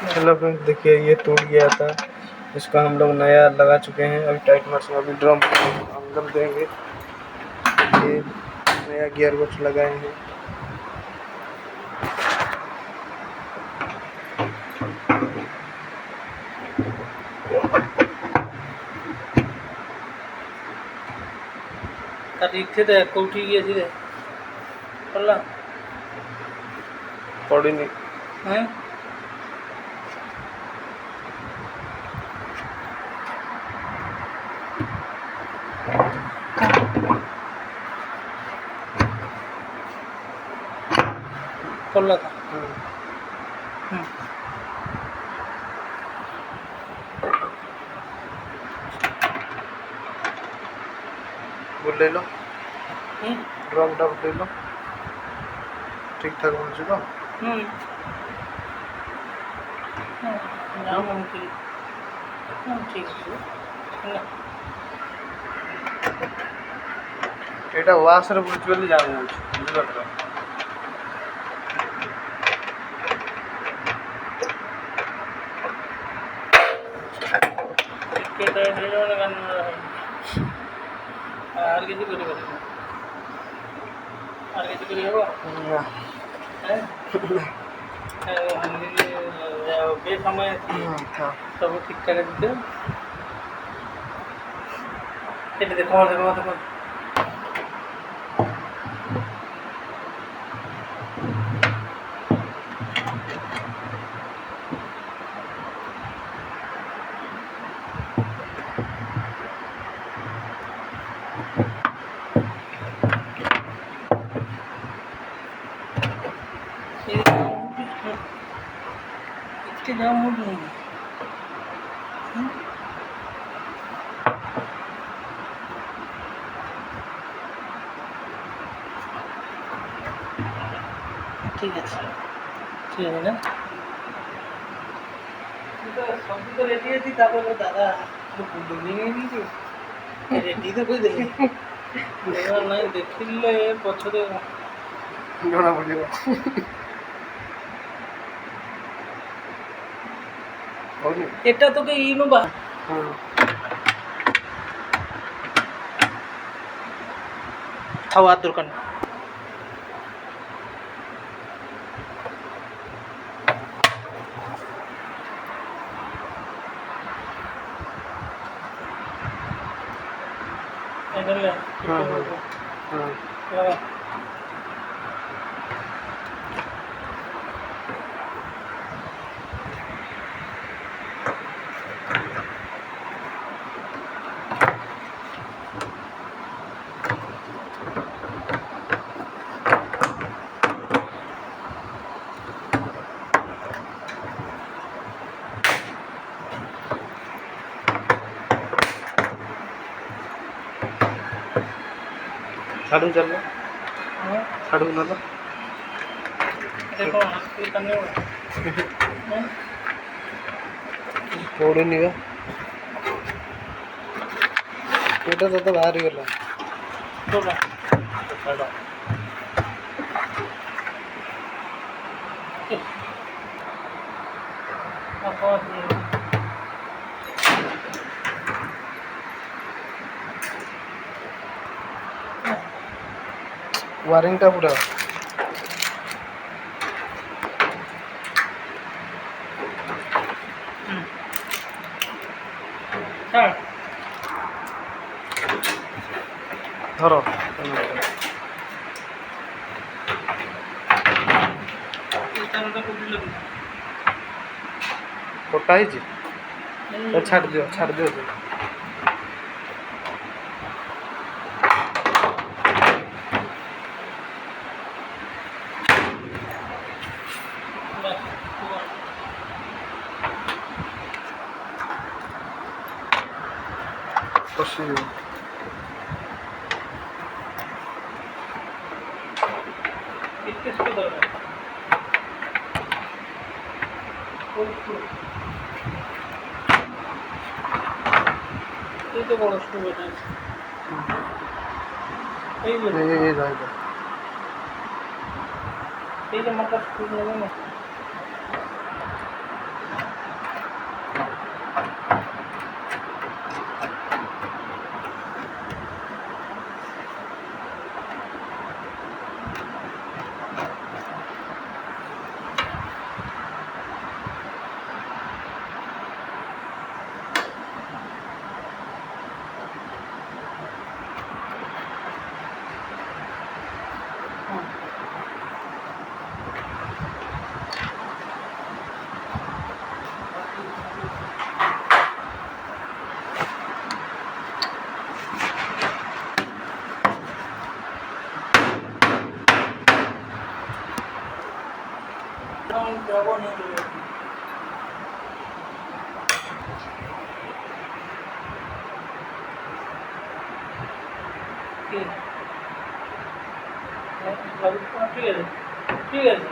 Hello friends, देखिए ये टूट गया था। इसका हम लोग नया लगा चुके हैं। अभी टाइट मार से अभी ड्रम अंदर देंगे। ये नया गियर बॉक्स लगाए हैं। इथे तो कोठी गई पड़ला पड़ी नहीं हैं पड़ला था। वो ले लो, ड्रम डब ले लो। ठीक ठाक हो चुका। এটা ওয়াশরে বুঝবলি যাবে বুঝতে পারছো। আর কিছু করে পারি না, আর কিছু করে হবো না বেসময় সব ঠিকঠাক দিতে এটা দেখো দেখো इसके जाओ मूड नहीं ঠিক আছে ঠিক আছে না সবজি তো রেডি আছে তারপরে দাদা ডুবি নিয়ে দিয়েছি রেডি তো করে দেখি নাই দেখিলে পছরে জনা পড়িব। এটা তোকে ইনোভা খাওয়ার দরকার নেই। साड़ू चल लो, साड़ू ना लो। देखो हॉस्पिटल करने पड़ी नहीं बा এটা তো বাহারি গেল তোরা ছাড়ো। ওয়ারিংটা পুরো ধরো কোটা হয়েছে ছাড় দিও Спасибо. किसको दरकार ये तो बड़ा स्टूल है ये मतलब स्टूल नहीं है আমি যাবো নিয়ে চলে যাচ্ছি। কি? ঠিক আছে, ঠিক আছে।